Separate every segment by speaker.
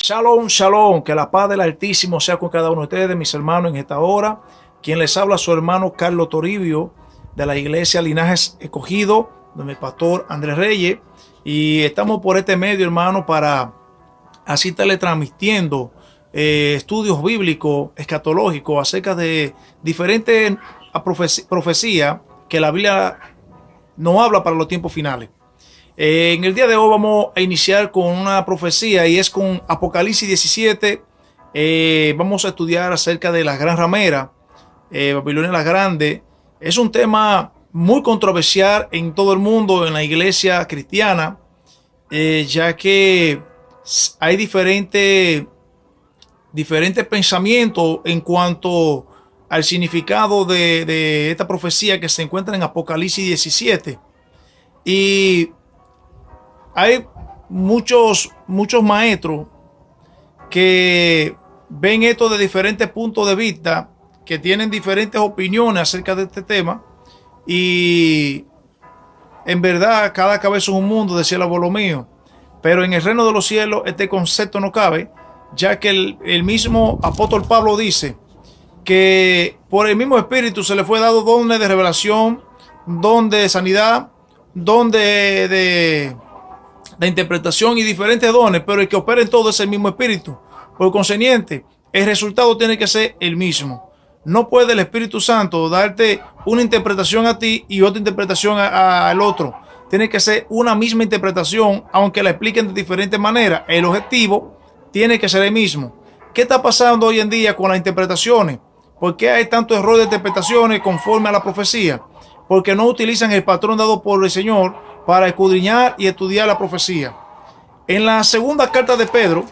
Speaker 1: Shalom, shalom, que la paz del Altísimo sea con cada uno de ustedes, mis hermanos, en esta hora. Quien les habla, su hermano Carlos Toribio, de la iglesia Linajes Escogido, de mi pastor Andrés Reyes. Y estamos por este medio, hermano, para así teletransmitiendo estudios bíblicos, escatológicos, acerca de diferentes profecías que la Biblia nos habla para los tiempos finales. En el día de hoy vamos a iniciar con una profecía y es con Apocalipsis 17. Vamos a estudiar acerca de la gran ramera, Babilonia la Grande. Es un tema muy controversial en todo el mundo, en la iglesia cristiana, ya que hay diferentes pensamientos en cuanto al significado de esta profecía que se encuentra en Apocalipsis 17. Y hay muchos maestros que ven esto de diferentes puntos de vista, que tienen diferentes opiniones acerca de este tema, y en verdad cada cabeza es un mundo, decía el abuelo mío, pero en el reino de los cielos este concepto no cabe, ya que el mismo apóstol Pablo dice que por el mismo espíritu se le fue dado dones de revelación, don de sanidad, don de interpretación y diferentes dones, pero el que opera en todo es el mismo espíritu. Por consiguiente, el resultado tiene que ser el mismo. No puede el Espíritu Santo darte una interpretación a ti y otra interpretación al otro. Tiene que ser una misma interpretación, aunque la expliquen de diferentes maneras. El objetivo tiene que ser el mismo. ¿Qué está pasando hoy en día con las interpretaciones? ¿Por qué hay tanto error de interpretaciones conforme a la profecía? Porque no utilizan el patrón dado por el Señor para escudriñar y estudiar la profecía. En la segunda carta de Pedro,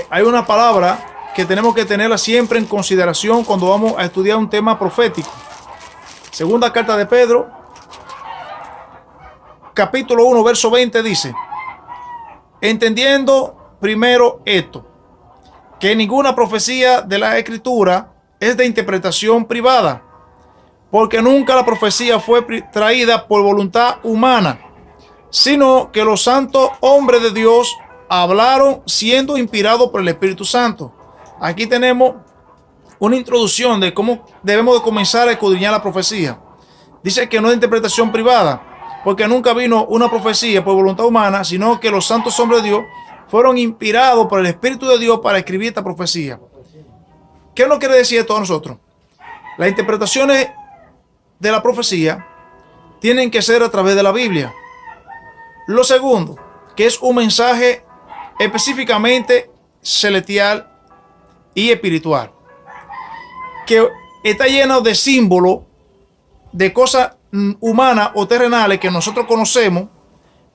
Speaker 1: hay una palabra que tenemos que tenerla siempre en consideración cuando vamos a estudiar un tema profético. Segunda carta de Pedro, capítulo 1, verso 20 dice: entendiendo primero esto, que ninguna profecía de la Escritura es de interpretación privada, porque nunca la profecía fue traída por voluntad humana, sino que los santos hombres de Dios hablaron siendo inspirados por el Espíritu Santo. Aquí tenemos una introducción de cómo debemos de comenzar a escudriñar la profecía. Dice que no es de interpretación privada, porque nunca vino una profecía por voluntad humana, sino que los santos hombres de Dios fueron inspirados por el Espíritu de Dios para escribir esta profecía. ¿Qué nos quiere decir esto a nosotros? Las interpretaciones de la profecía tienen que ser a través de la Biblia. Lo segundo, que es un mensaje específicamente celestial y espiritual, que está lleno de símbolos, de cosas humanas o terrenales que nosotros conocemos,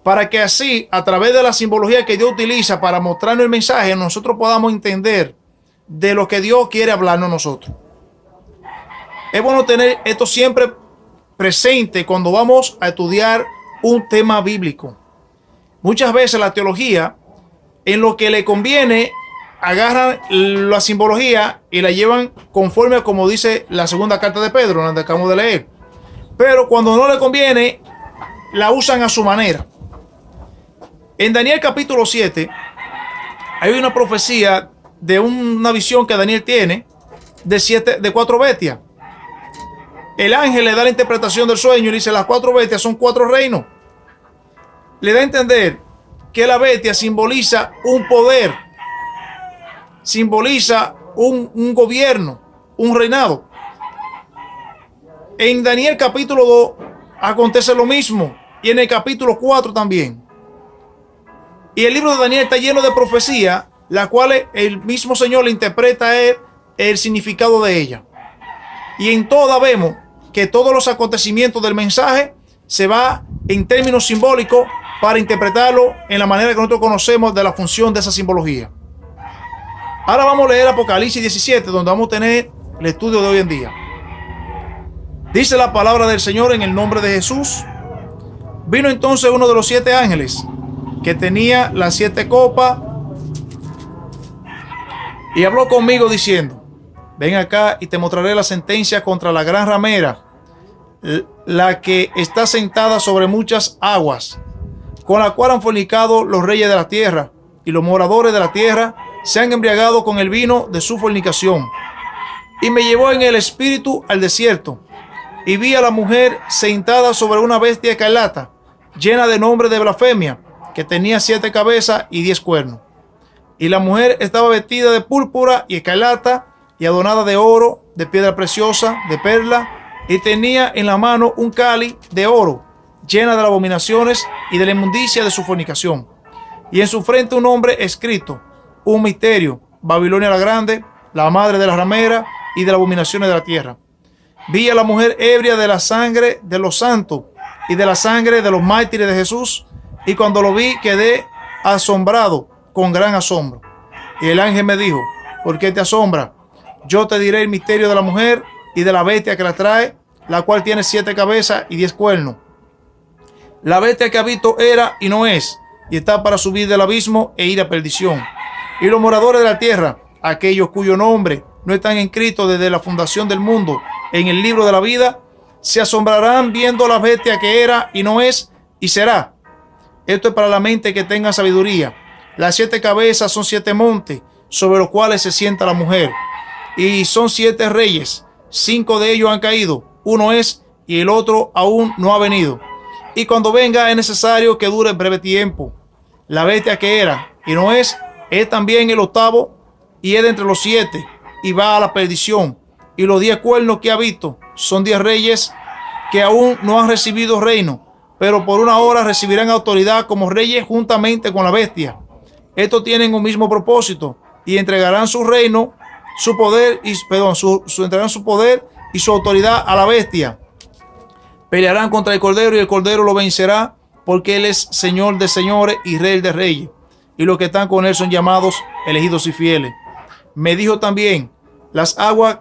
Speaker 1: para que así, a través de la simbología que Dios utiliza para mostrarnos el mensaje, nosotros podamos entender de lo que Dios quiere hablarnos a nosotros. Es bueno tener esto siempre presente cuando vamos a estudiar un tema bíblico. Muchas veces la teología, en lo que le conviene, agarran la simbología y la llevan conforme a como dice la segunda carta de Pedro, donde acabamos de leer. Pero cuando no le conviene, la usan a su manera. En Daniel capítulo 7 hay una profecía de una visión que Daniel tiene de 4 bestias. El ángel le da la interpretación del sueño y dice: las 4 bestias son 4 reinos. Le da a entender que la bestia simboliza un poder, simboliza un gobierno, un reinado. En Daniel capítulo 2 acontece lo mismo, y en el capítulo 4 también. Y el libro de Daniel está lleno de profecías, las cuales el mismo Señor le interpreta el significado de ella. Y en todas vemos que todos los acontecimientos del mensaje se va en términos simbólicos para interpretarlo en la manera que nosotros conocemos de la función de esa simbología. Ahora vamos a leer Apocalipsis 17, donde vamos a tener el estudio de hoy en día. Dice la palabra del Señor en el nombre de Jesús: vino entonces uno de los 7 ángeles que tenía las 7 copas y habló conmigo diciendo: ven acá y te mostraré la sentencia contra la gran ramera, la que está sentada sobre muchas aguas, con la cual han fornicado los reyes de la tierra, y los moradores de la tierra se han embriagado con el vino de su fornicación. Y me llevó en el espíritu al desierto, y vi a la mujer sentada sobre una bestia escarlata, llena de nombre de blasfemia, que tenía 7 cabezas y 10 cuernos. Y la mujer estaba vestida de púrpura y escarlata, y adornada de oro, de piedra preciosa, de perla, y tenía en la mano un cáliz de oro, llena de las abominaciones y de la inmundicia de su fornicación. Y en su frente un nombre escrito, un misterio, Babilonia la grande, la madre de las rameras y de las abominaciones de la tierra. Vi a la mujer ebria de la sangre de los santos y de la sangre de los mártires de Jesús, y cuando lo vi quedé asombrado con gran asombro. Y el ángel me dijo, ¿por qué te asombra? Yo te diré el misterio de la mujer y de la bestia que la trae, la cual tiene 7 cabezas y 10 cuernos. La bestia que ha visto era y no es, y está para subir del abismo e ir a perdición. Y los moradores de la tierra, aquellos cuyo nombre no están inscritos desde la fundación del mundo en el libro de la vida, se asombrarán viendo la bestia que era y no es y será. Esto es para la mente que tenga sabiduría. Las 7 cabezas son 7 montes sobre los cuales se sienta la mujer, y son 7 reyes. 5 de ellos han caído, uno es y el otro aún no ha venido. Y cuando venga es necesario que dure breve tiempo. La bestia que era y no es también el 8º, y es de entre los 7, y va a la perdición. Y los 10 cuernos que ha visto son 10 reyes que aún no han recibido reino, pero por una hora recibirán autoridad como reyes juntamente con la bestia. Estos tienen un mismo propósito, y entregarán su reino, su poder y entregarán su poder y su autoridad a la bestia. Pelearán contra el cordero, y el cordero lo vencerá, porque él es Señor de señores y Rey de reyes, y los que están con él son llamados, elegidos y fieles. Me dijo también, las aguas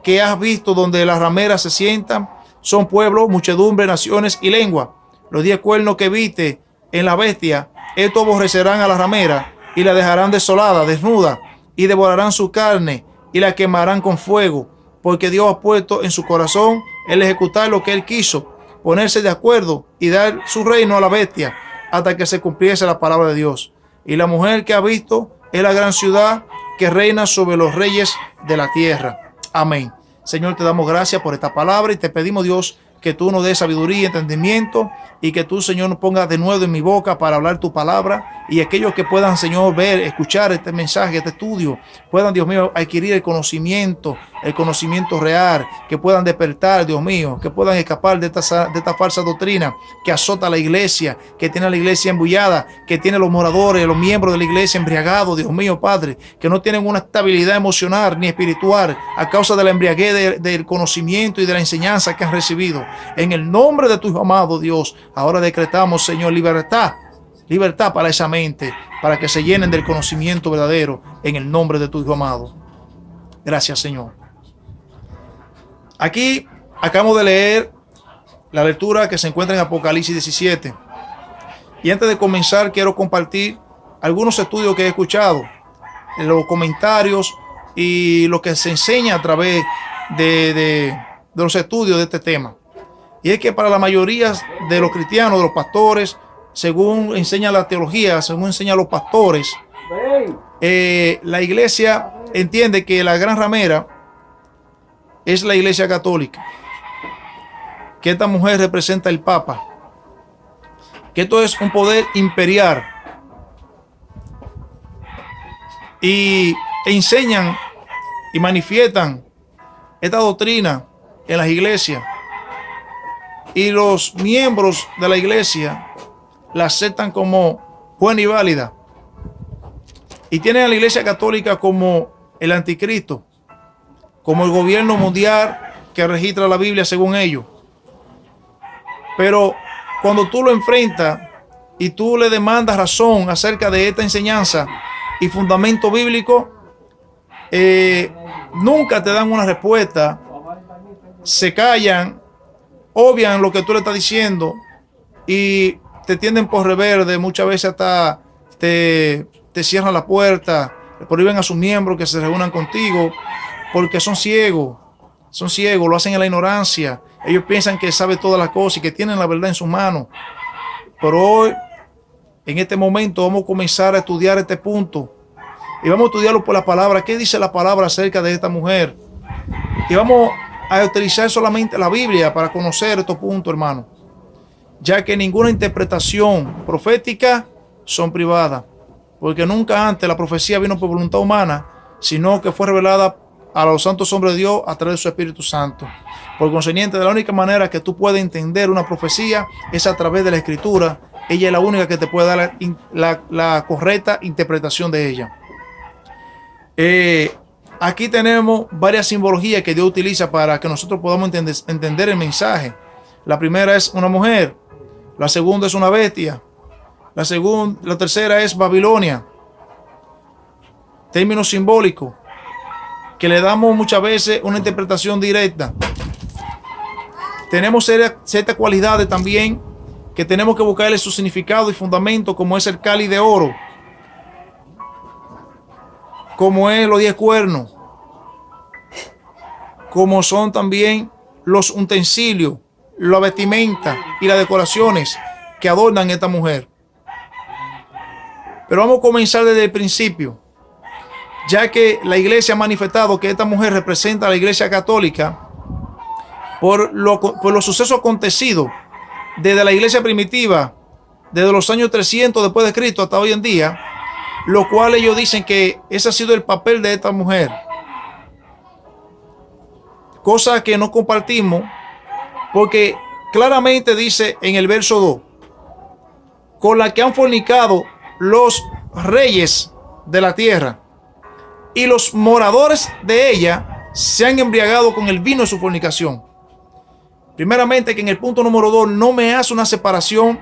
Speaker 1: que has visto donde las rameras se sientan son pueblos, muchedumbre, naciones y lengua. Los 10 cuernos que viste en la bestia, estos aborrecerán a la ramera y la dejarán desolada, desnuda, y devorarán su carne y la quemarán con fuego, porque Dios ha puesto en su corazón el ejecutar lo que él quiso, ponerse de acuerdo y dar su reino a la bestia hasta que se cumpliese la palabra de Dios. Y la mujer que ha visto es la gran ciudad que reina sobre los reyes de la tierra. Amén. Señor, te damos gracias por esta palabra y te pedimos, Dios, que tú nos des sabiduría y entendimiento, y que tú, Señor, nos pongas de nuevo en mi boca para hablar tu palabra, y aquellos que puedan, Señor, ver, escuchar este mensaje, este estudio, puedan, Dios mío, adquirir el conocimiento real, que puedan despertar, Dios mío, que puedan escapar de esta falsa doctrina que azota a la iglesia, que tiene a la iglesia embullada, que tiene a los moradores, los miembros de la iglesia embriagados, Dios mío, Padre, que no tienen una estabilidad emocional ni espiritual a causa de la embriaguez del conocimiento y de la enseñanza que han recibido. En el nombre de tu Hijo amado, Dios, ahora decretamos, Señor, libertad para esa mente, para que se llenen del conocimiento verdadero, en el nombre de tu Hijo amado. Gracias, Señor. Aquí acabamos de leer la lectura que se encuentra en Apocalipsis 17. Y antes de comenzar, quiero compartir algunos estudios que he escuchado, en los comentarios y lo que se enseña a través de los estudios de este tema. Y es que para la mayoría de los cristianos, de los pastores, según enseña la teología, según enseñan los pastores, la iglesia entiende que la gran ramera es la iglesia católica, que esta mujer representa el Papa, que esto es un poder imperial, y enseñan y manifiestan esta doctrina en las iglesias, y los miembros de la iglesia la aceptan como buena y válida, y tienen a la iglesia católica como el anticristo, como el gobierno mundial que registra la Biblia según ellos. Pero cuando tú lo enfrentas y tú le demandas razón acerca de esta enseñanza y fundamento bíblico, nunca te dan una respuesta, se callan, obvian lo que tú le estás diciendo y te tienden por reverde, muchas veces hasta te cierran la puerta, le prohíben a sus miembros que se reúnan contigo, porque son ciegos, lo hacen en la ignorancia. Ellos piensan que saben todas las cosas y que tienen la verdad en sus manos. Pero hoy En este momento vamos a comenzar a estudiar este punto. Y vamos a estudiarlo por la palabra. ¿Qué dice la palabra acerca de esta mujer? Y vamos a utilizar solamente la Biblia para conocer estos puntos, hermano. Ya que ninguna interpretación profética son privadas. Porque nunca antes la profecía vino por voluntad humana, sino que fue revelada a los santos hombres de Dios a través de su Espíritu Santo. Por consiguiente, de la única manera que tú puedes entender una profecía es a través de la Escritura. Ella es la única que te puede dar la correcta interpretación de ella. Aquí tenemos varias simbologías que Dios utiliza para que nosotros podamos entender el mensaje. La primera es una mujer. La segunda es una bestia. La tercera es Babilonia. Término simbólico que le damos muchas veces una interpretación directa. Tenemos ciertas cualidades también que tenemos que buscarle su significado y fundamento, como es el cáliz de oro, como es los 10 cuernos, como son también los utensilios, la vestimenta y las decoraciones que adornan a esta mujer. Pero vamos a comenzar desde el principio, ya que la iglesia ha manifestado que esta mujer representa a la iglesia católica por los sucesos acontecidos desde la iglesia primitiva, desde los años 300 después de Cristo hasta hoy en día, lo cual ellos dicen que ese ha sido el papel de esta mujer. Cosa que no compartimos, porque claramente dice en el verso 2, con la que han fornicado los reyes de la tierra, y los moradores de ella se han embriagado con el vino de su fornicación. Primeramente, que en el punto número 2 no me hace una separación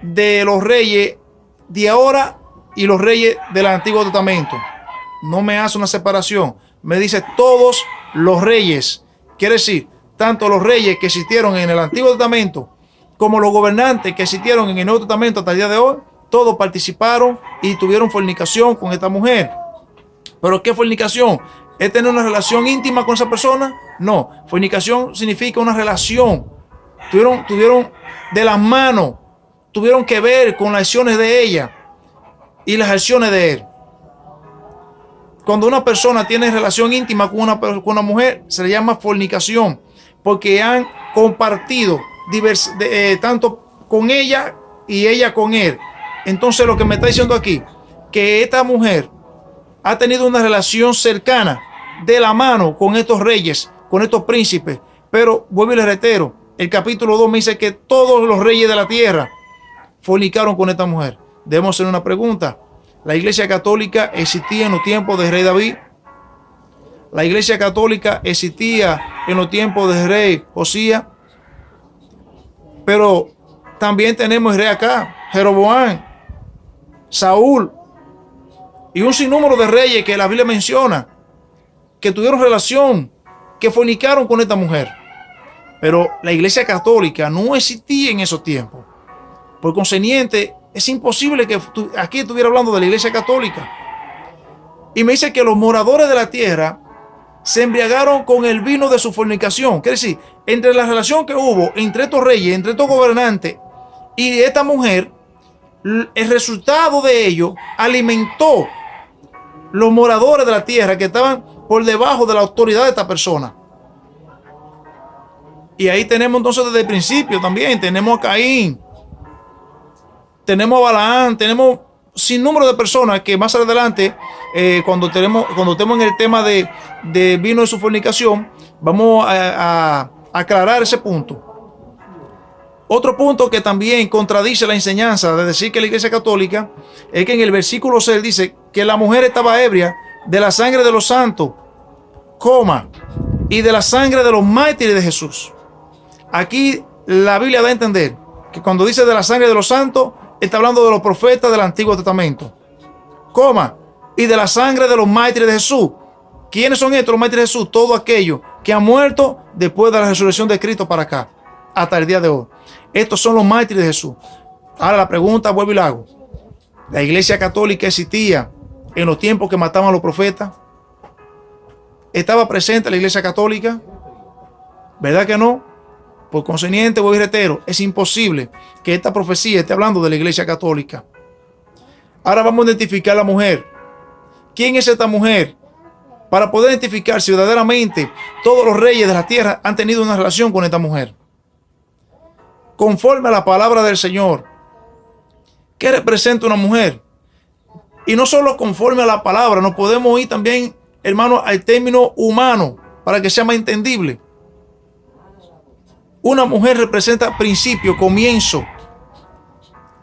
Speaker 1: de los reyes de ahora y los reyes del Antiguo Testamento. No me hace una separación. Me dice todos los reyes. Quiere decir, tanto los reyes que existieron en el Antiguo Testamento como los gobernantes que existieron en el Nuevo Testamento hasta el día de hoy, todos participaron y tuvieron fornicación con esta mujer. ¿Pero qué fornicación? ¿Es tener una relación íntima con esa persona? No. Fornicación significa una relación. Tuvieron de las manos, tuvieron que ver con las acciones de ella y las acciones de él. Cuando una persona tiene relación íntima con una mujer, se le llama fornicación, porque han compartido tanto con ella y ella con él. Entonces, lo que me está diciendo aquí, que esta mujer ha tenido una relación cercana de la mano con estos reyes, con estos príncipes. Pero vuelvo y les reitero, el capítulo 2 me dice que todos los reyes de la tierra fornicaron con esta mujer. Debemos hacer una pregunta. ¿La iglesia católica existía en los tiempos del rey David? ¿La iglesia católica existía en los tiempos del rey Josías? Pero también tenemos el rey acá, Jeroboam, Saúl y un sinnúmero de reyes que la Biblia menciona que tuvieron relación, que fornicaron con esta mujer. Pero la iglesia católica no existía en esos tiempos. Por consiguiente, es imposible que aquí estuviera hablando de la iglesia católica. Y me dice que los moradores de la tierra se embriagaron con el vino de su fornicación. Quiere decir, entre la relación que hubo entre estos reyes, entre estos gobernantes y esta mujer, el resultado de ello alimentó los moradores de la tierra que estaban por debajo de la autoridad de esta persona. Y ahí tenemos entonces desde el principio también, tenemos a Caín, tenemos a Balaam, tenemos sin número de personas que más adelante, cuando estemos en el tema de vino de su fornicación, vamos a aclarar ese punto. Otro punto que también contradice la enseñanza de decir que la iglesia católica es que en el versículo 6 dice que la mujer estaba ebria de la sangre de los santos, y de la sangre de los mártires de Jesús. Aquí la Biblia da a entender que cuando dice de la sangre de los santos, está hablando de los profetas del Antiguo Testamento, y de la sangre de los mártires de Jesús. ¿Quiénes son estos los mártires de Jesús? Todos aquellos que han muerto después de la resurrección de Cristo para acá, hasta el día de hoy. Estos son los mártires de Jesús. Ahora la pregunta vuelvo y la hago. ¿La iglesia católica existía en los tiempos que mataban a los profetas? ¿Estaba presente la iglesia católica? ¿Verdad que no? Por consiguiente, voy y reitero, es imposible que esta profecía esté hablando de la Iglesia Católica. Ahora vamos a identificar a la mujer. ¿Quién es esta mujer? Para poder identificar si verdaderamente todos los reyes de la tierra han tenido una relación con esta mujer. Conforme a la palabra del Señor. ¿Qué representa una mujer? Y no solo conforme a la palabra, nos podemos ir también, hermano, al término humano, para que sea más entendible. Una mujer representa principio, comienzo,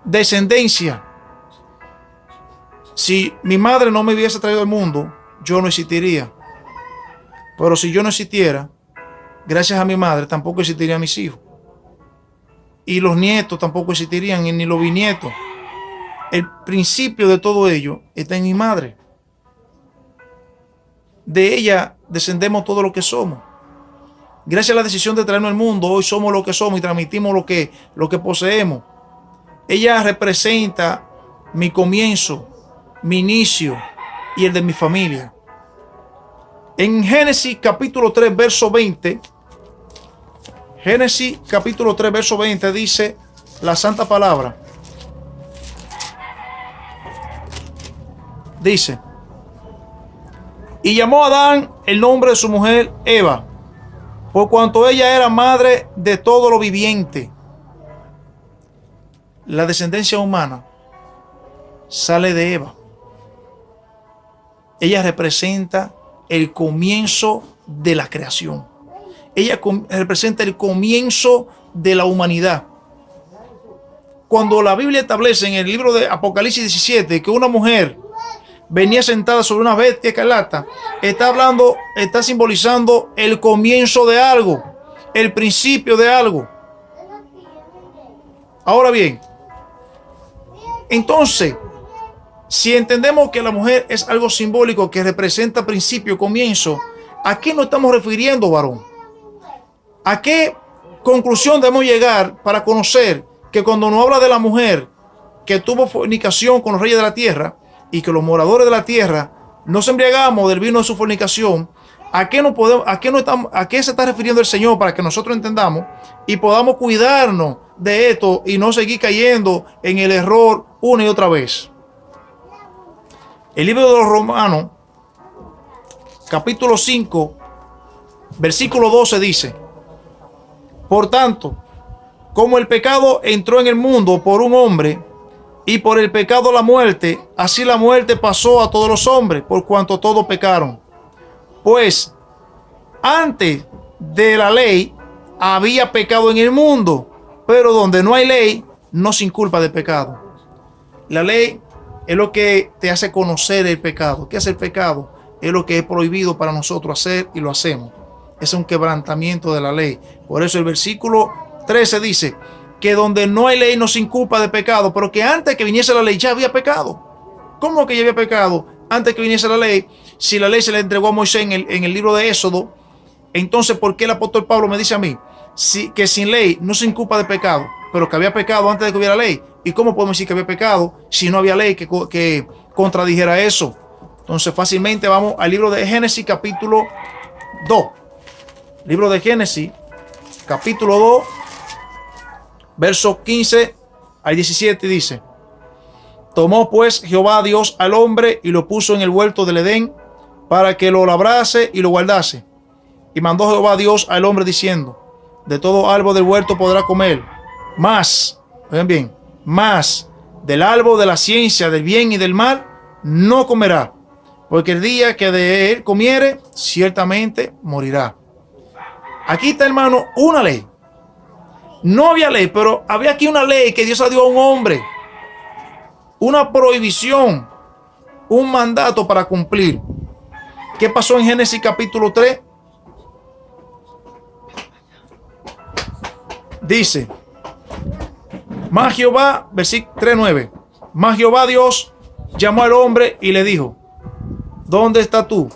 Speaker 1: descendencia. Si mi madre no me hubiese traído al mundo, yo no existiría. Pero si yo no existiera, gracias a mi madre, tampoco existirían mis hijos. Y los nietos tampoco existirían, ni los bisnietos. El principio de todo ello está en mi madre. De ella descendemos todo lo que somos. Gracias a la decisión de traernos al mundo, hoy somos lo que somos y transmitimos lo que poseemos. Ella representa mi comienzo, mi inicio y el de mi familia. En Génesis capítulo 3, verso 20, Génesis capítulo 3, verso 20 dice la santa palabra. Dice: y llamó a Adán el nombre de su mujer Eva, por cuanto ella era madre de todo lo viviente. La descendencia humana sale de Eva. Ella representa el comienzo de la creación. Ella representa el comienzo de la humanidad. Cuando la Biblia establece en el libro de Apocalipsis 17 que una mujer venía sentada sobre una bestia escarlata, está simbolizando el comienzo de algo, el principio de algo. Ahora bien, entonces, si entendemos que la mujer es algo simbólico que representa principio, comienzo, ¿a qué nos estamos refiriendo, varón? ¿A qué conclusión debemos llegar para conocer que cuando nos habla de la mujer que tuvo fornicación con los reyes de la tierra y que los moradores de la tierra nos embriagamos del vino de su fornicación, ¿a qué se está refiriendo el Señor para que nosotros entendamos y podamos cuidarnos de esto y no seguir cayendo en el error una y otra vez? El libro de los Romanos, capítulo 5, versículo 12 dice: por tanto, como el pecado entró en el mundo por un hombre, y por el pecado la muerte, así la muerte pasó a todos los hombres, por cuanto todos pecaron. Pues antes de la ley había pecado en el mundo, pero donde no hay ley, no se inculpa de pecado. La ley es lo que te hace conocer el pecado. ¿Qué es el pecado? Es lo que es prohibido para nosotros hacer y lo hacemos. Es un quebrantamiento de la ley. Por eso el versículo 13 dice que donde no hay ley no se inculpa de pecado, pero que antes que viniese la ley ya había pecado. ¿Cómo que ya había pecado antes que viniese la ley? Si la ley se le entregó a Moisés en el libro de Éxodo, entonces ¿por qué el apóstol Pablo me dice a mí que sin ley no se inculpa de pecado, pero que había pecado antes de que hubiera ley? ¿Y cómo podemos decir que había pecado si no había ley que contradijera eso? Entonces fácilmente vamos al libro de Génesis capítulo 2. Libro de Génesis capítulo 2, versos 15 al 17 dice: tomó pues Jehová Dios al hombre y lo puso en el huerto del Edén para que lo labrase y lo guardase. Y mandó Jehová Dios al hombre diciendo: de todo árbol del huerto podrá comer, mas, oigan bien, mas del árbol de la ciencia del bien y del mal no comerá, porque el día que de él comiere, ciertamente morirá. Aquí está, hermano, una ley. No había ley, pero había aquí una ley que Dios dio a un hombre. Una prohibición, un mandato para cumplir. ¿Qué pasó en Génesis capítulo 3? Dice: mas Jehová, versículo 3:9, mas Jehová Dios llamó al hombre y le dijo: ¿dónde estás tú?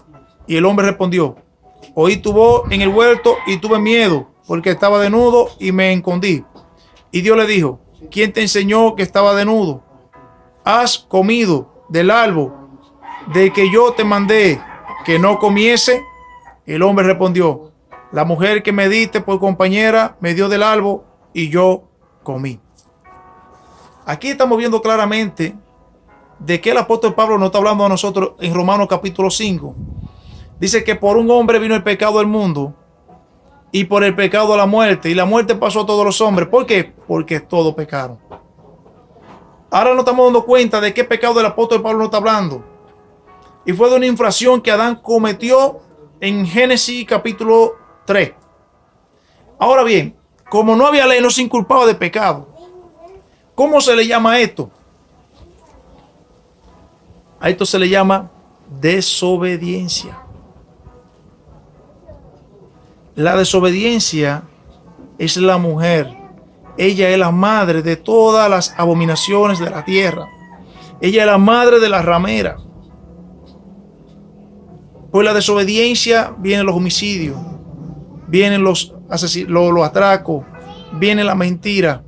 Speaker 1: Y el hombre respondió: oí tu voz en el huerto y tuve miedo, porque estaba desnudo y me escondí. Y Dios le dijo: ¿quién te enseñó que estaba desnudo? ¿Has comido del árbol de que yo te mandé que no comiese? El hombre respondió: La mujer que me diste por compañera me dio del árbol y yo comí. Aquí estamos viendo claramente de que el apóstol Pablo nos está hablando a nosotros en Romanos capítulo 5. Dice que por un hombre vino el pecado del mundo y por el pecado la muerte. Y la muerte pasó a todos los hombres. ¿Por qué? Porque todos pecaron. Ahora nos estamos dando cuenta de qué pecado el apóstol Pablo nos está hablando. Y fue de una infracción que Adán cometió en Génesis capítulo 3. Ahora bien, como no había ley, no se inculpaba de pecado. ¿Cómo se le llama esto? A esto se le llama desobediencia. La desobediencia es la mujer. Ella es la madre de todas las abominaciones de la tierra. Ella es la madre de la ramera. Por la desobediencia vienen los homicidios, vienen los atracos, viene la mentira,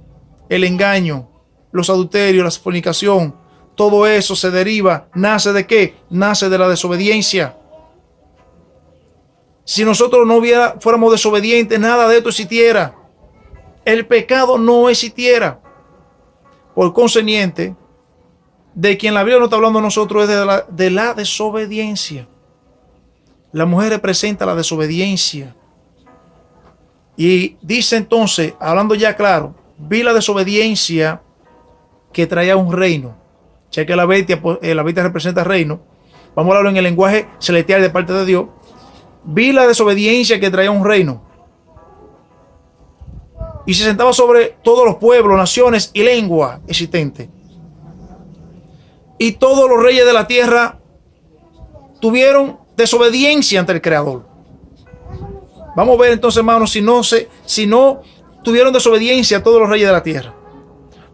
Speaker 1: el engaño, los adulterios, la fornicación. Todo eso se deriva, ¿nace de qué? Nace de la desobediencia. Si nosotros no fuéramos desobedientes, nada de esto existiera. El pecado no existiera. Por consiguiente, de quien la Biblia no está hablando a nosotros es de la desobediencia. La mujer representa la desobediencia. Y dice entonces, hablando ya claro, vi la desobediencia que traía un reino. Ya que la bestia representa reino. Vamos a hablarlo en el lenguaje celestial de parte de Dios. Vi la desobediencia que traía un reino. Y se sentaba sobre todos los pueblos, naciones y lenguas existentes. Y todos los reyes de la tierra tuvieron desobediencia ante el Creador. Vamos a ver entonces, hermanos, si no tuvieron desobediencia a todos los reyes de la tierra.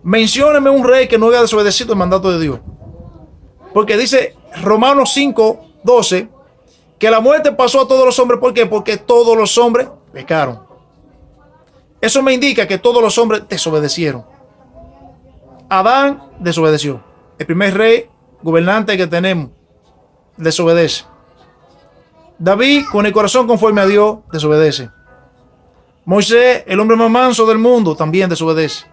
Speaker 1: Mencióneme un rey que no haya desobedecido el mandato de Dios. Porque dice Romanos 5:12 que la muerte pasó a todos los hombres. ¿Por qué? Porque todos los hombres pecaron. Eso me indica que todos los hombres desobedecieron. Adán desobedeció. El primer rey gobernante que tenemos desobedece. David, con el corazón conforme a Dios, desobedece. Moisés, el hombre más manso del mundo, también desobedece.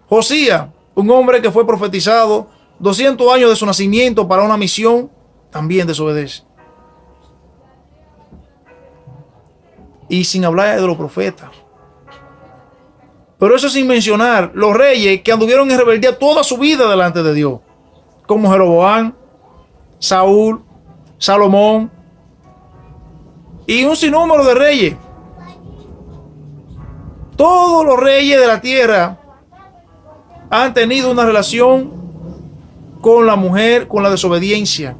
Speaker 1: Josías, un hombre que fue profetizado 200 años de su nacimiento para una misión, también desobedece. Y sin hablar de los profetas. Pero eso sin mencionar los reyes que anduvieron en rebeldía toda su vida delante de Dios, como Jeroboam, Saúl, Salomón y un sinnúmero de reyes. Todos los reyes de la tierra han tenido una relación con la mujer, con la desobediencia.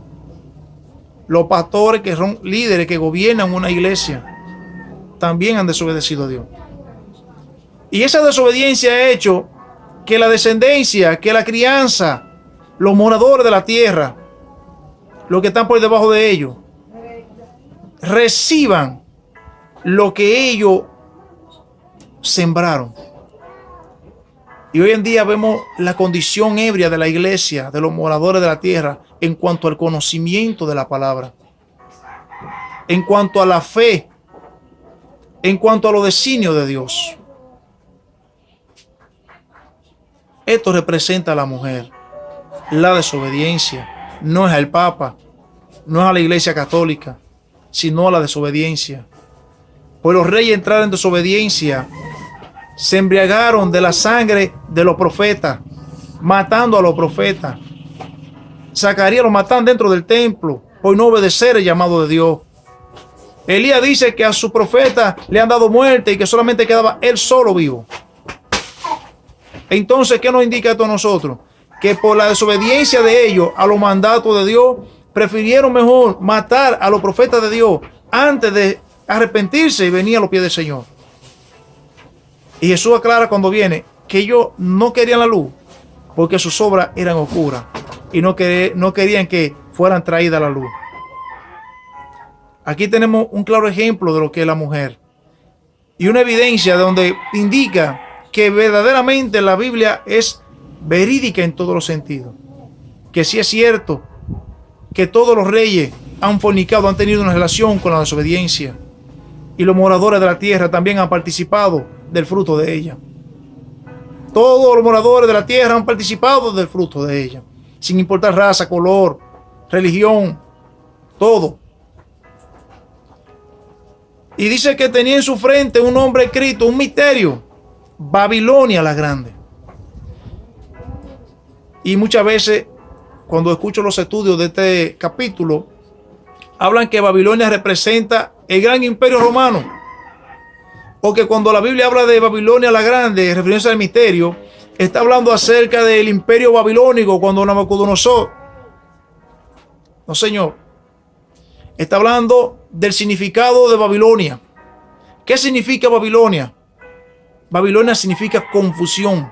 Speaker 1: Los pastores que son líderes que gobiernan una iglesia también han desobedecido a Dios. Y esa desobediencia ha hecho que la descendencia, que la crianza, los moradores de la tierra, los que están por debajo de ellos, reciban lo que ellos sembraron. Y hoy en día vemos la condición ebria de la iglesia, de los moradores de la tierra, en cuanto al conocimiento de la palabra, en cuanto a la fe, en cuanto a los designios de Dios. Esto representa a la mujer, la desobediencia. No es al Papa, no es a la Iglesia Católica, sino a la desobediencia. Pues los reyes entraron en desobediencia, se embriagaron de la sangre de los profetas, matando a los profetas. Zacarías lo mataron dentro del templo por no obedecer el llamado de Dios. Elías dice que a su profeta le han dado muerte y que solamente quedaba él solo vivo. Entonces, ¿qué nos indica esto a nosotros? Que por la desobediencia de ellos a los mandatos de Dios, prefirieron mejor matar a los profetas de Dios antes de arrepentirse y venir a los pies del Señor. Y Jesús aclara cuando viene que ellos no querían la luz porque sus obras eran oscuras y no querían que fueran traídas a la luz. Aquí tenemos un claro ejemplo de lo que es la mujer y una evidencia donde indica que verdaderamente la Biblia es verídica en todos los sentidos. Que sí es cierto que todos los reyes han fornicado, han tenido una relación con la desobediencia. Y los moradores de la tierra también han participado del fruto de ella. Todos los moradores de la tierra han participado del fruto de ella, sin importar raza, color, religión, todo. Y dice que tenía en su frente un nombre escrito, un misterio, Babilonia la Grande. Y muchas veces, cuando escucho los estudios de este capítulo, hablan que Babilonia representa el gran imperio romano. O que cuando la Biblia habla de Babilonia la Grande, refiriéndose al misterio, está hablando acerca del imperio babilónico cuando Nabucodonosor. No, señor. Está hablando del significado de Babilonia. ¿Qué significa Babilonia? Babilonia significa confusión.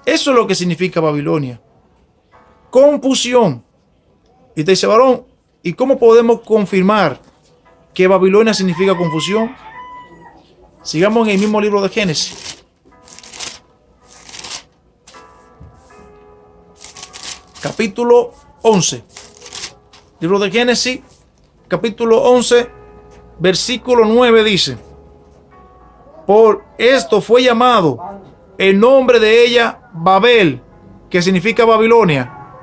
Speaker 1: Eso es lo que significa Babilonia. Confusión. Y te dice, varón, ¿y cómo podemos confirmar que Babilonia significa confusión? Sigamos en el mismo libro de Génesis. Capítulo 11. Libro de Génesis, capítulo 11, versículo 9 dice: por esto fue llamado el nombre de ella Babel, que significa Babilonia,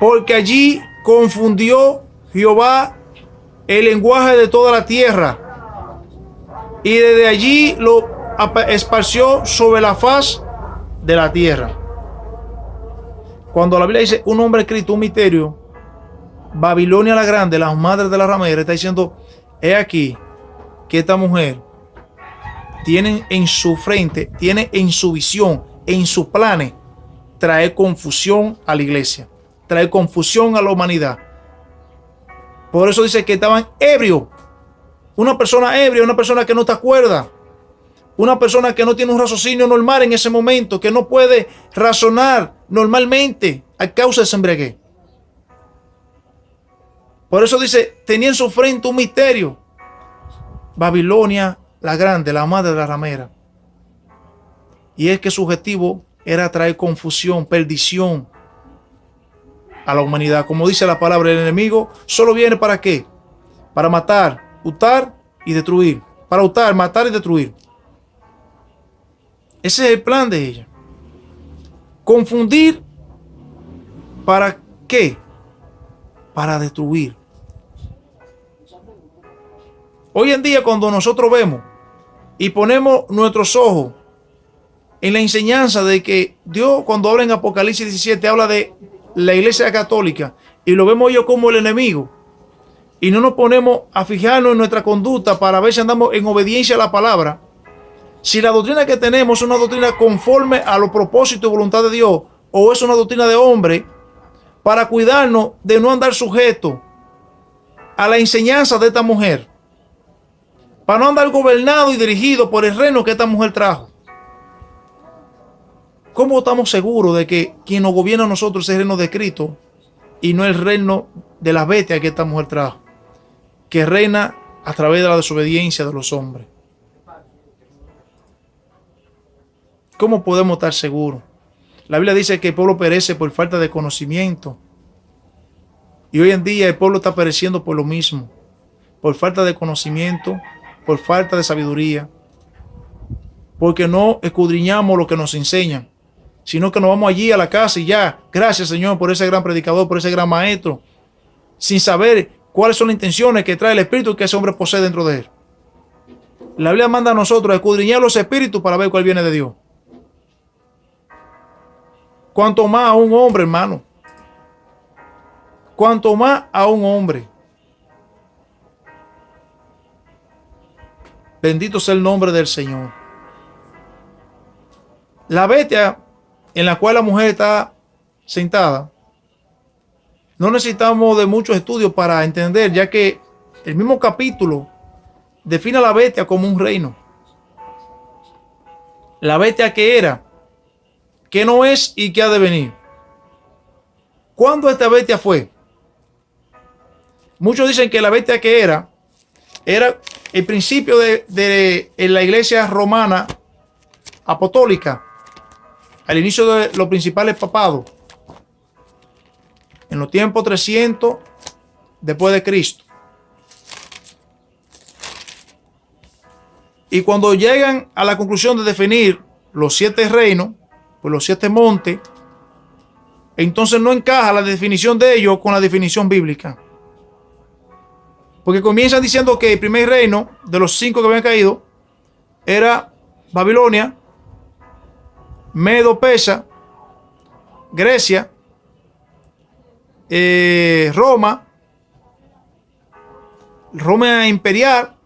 Speaker 1: porque allí confundió Jehová el lenguaje de toda la tierra, y desde allí lo esparció sobre la faz de la tierra. Cuando la Biblia dice un nombre escrito, un misterio, Babilonia la Grande, la madre de la ramera, está diciendo, he aquí que esta mujer tiene en su frente, tiene en su visión, en sus planes, traer confusión a la iglesia, traer confusión a la humanidad. Por eso dice que estaban ebrios. Una persona ebria, una persona que no te acuerda, una persona que no tiene un raciocinio normal en ese momento, que no puede razonar normalmente a causa de esa embriaguez. Por eso dice, tenía en su frente un misterio. Babilonia la Grande, la madre de la ramera. Y es que su objetivo era traer confusión, perdición a la humanidad. Como dice la palabra, el enemigo solo viene ¿para qué? Para matar, hurtar y destruir. Para hurtar, matar y destruir. Ese es el plan de ella. Confundir, ¿para qué? Para destruir. Hoy en día, cuando nosotros vemos y ponemos nuestros ojos en la enseñanza de que Dios, cuando habla en Apocalipsis 17, habla de la iglesia católica y lo vemos yo como el enemigo, y no nos ponemos a fijarnos en nuestra conducta para ver si andamos en obediencia a la palabra, si la doctrina que tenemos es una doctrina conforme a los propósitos y voluntad de Dios, o es una doctrina de hombre, para cuidarnos de no andar sujeto a la enseñanza de esta mujer, para no andar gobernado y dirigido por el reino que esta mujer trajo. ¿Cómo estamos seguros de que quien nos gobierna a nosotros es el reino de Cristo y no el reino de la bestia que esta mujer trajo, que reina a través de la desobediencia de los hombres? ¿Cómo podemos estar seguros? La Biblia dice que el pueblo perece por falta de conocimiento. Y hoy en día el pueblo está pereciendo por lo mismo, por falta de conocimiento, por falta de sabiduría, porque no escudriñamos lo que nos enseñan, sino que nos vamos allí a la casa y ya, gracias Señor por ese gran predicador, por ese gran maestro, sin saber cuáles son las intenciones que trae el espíritu que ese hombre posee dentro de él. La Biblia manda a nosotros a escudriñar los espíritus para ver cuál viene de Dios. Cuanto más a un hombre, hermano. Cuanto más a un hombre. Bendito sea el nombre del Señor. La bestia en la cual la mujer está sentada, no necesitamos de muchos estudios para entender, ya que el mismo capítulo define a la bestia como un reino. La bestia que era, que no es y que ha de venir. ¿Cuándo esta bestia fue? Muchos dicen que la bestia que era el principio de la iglesia romana apostólica, al inicio de los principales papados, en los tiempos 300 después de Cristo. Y cuando llegan a la conclusión de definir los 7 reinos, pues los 7 montes, entonces no encaja la definición de ellos con la definición bíblica. Porque comienzan diciendo que el primer reino de los 5 que habían caído era Babilonia, Medo-Persa, Grecia, Roma imperial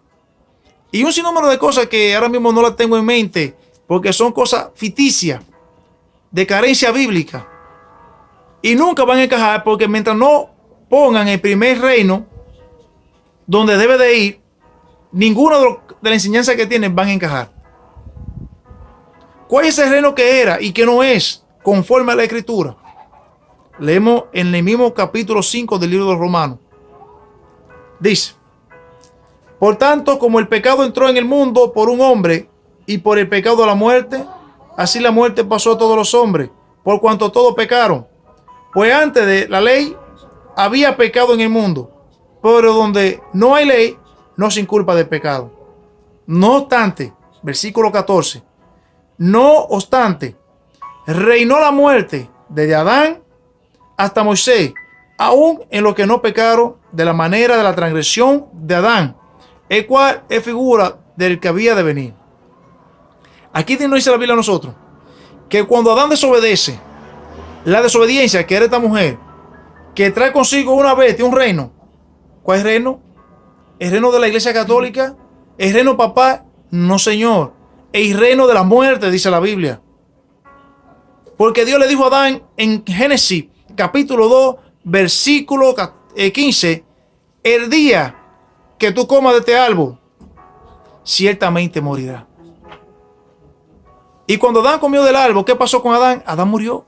Speaker 1: y un sinnúmero de cosas que ahora mismo no las tengo en mente porque son cosas ficticias de carencia bíblica y nunca van a encajar porque mientras no pongan el primer reino donde debe de ir, ninguno de la enseñanza que tienen van a encajar. ¿Cuál es el reino que era y que no es conforme a la Escritura? Leemos en el mismo capítulo 5 del libro de los Romanos. Dice: por tanto, como el pecado entró en el mundo por un hombre, y por el pecado la muerte, así la muerte pasó a todos los hombres, por cuanto todos pecaron. Pues antes de la ley había pecado en el mundo, pero donde no hay ley, no se inculpa de pecado. No obstante, versículo 14, no obstante, reinó la muerte desde Adán hasta Moisés, aún en los que no pecaron de la manera de la transgresión de Adán, el cual es figura del que había de venir. Aquí nos dice la Biblia a nosotros que cuando Adán desobedece, la desobediencia que era esta mujer, que trae consigo una bestia, un reino. ¿Cuál es el reino? ¿El reino de la Iglesia Católica? ¿El reino papá? No, señor. El reino de la muerte, dice la Biblia. Porque Dios le dijo a Adán en Génesis capítulo 2, versículo 15, el día que tú comas de este árbol, ciertamente morirá. Y cuando Adán comió del árbol, ¿qué pasó con Adán? Adán murió.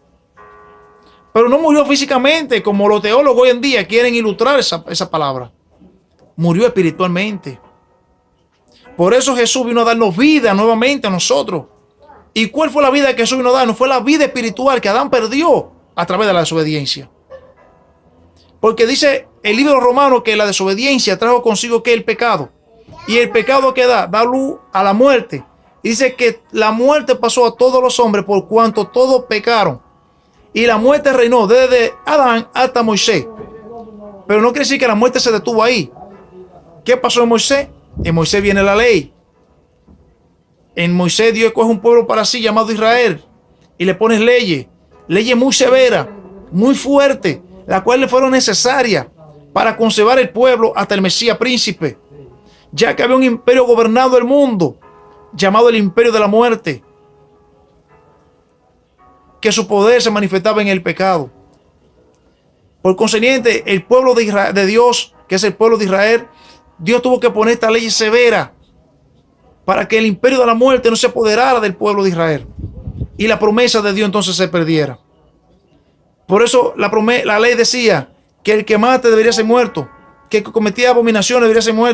Speaker 1: Pero no murió físicamente, como los teólogos hoy en día quieren ilustrar esa palabra. Murió espiritualmente. Por eso Jesús vino a darnos vida nuevamente a nosotros. ¿Y cuál fue la vida que Jesús vino a darnos? Fue la vida espiritual que Adán perdió a través de la desobediencia. Porque dice el libro de Romanos que la desobediencia trajo consigo que el pecado. Y el pecado que da luz a la muerte. Y dice que la muerte pasó a todos los hombres por cuanto todos pecaron. Y la muerte reinó desde Adán hasta Moisés. Pero no quiere decir que la muerte se detuvo ahí. ¿Qué pasó en Moisés? En Moisés viene la ley. En Moisés Dios escoge un pueblo para sí llamado Israel. Y le pones leyes. Leyes muy severas, muy fuertes, las cuales fueron necesarias para conservar el pueblo hasta el Mesías príncipe. Ya que había un imperio gobernando el mundo, llamado el imperio de la muerte, que su poder se manifestaba en el pecado. Por consiguiente, el pueblo de Dios, que es el pueblo de Israel, Dios tuvo que poner esta ley severa para que el imperio de la muerte no se apoderara del pueblo de Israel y la promesa de Dios entonces se perdiera. Por eso la ley decía que el que mate debería ser muerto, que el que cometía abominaciones debería ser muerto.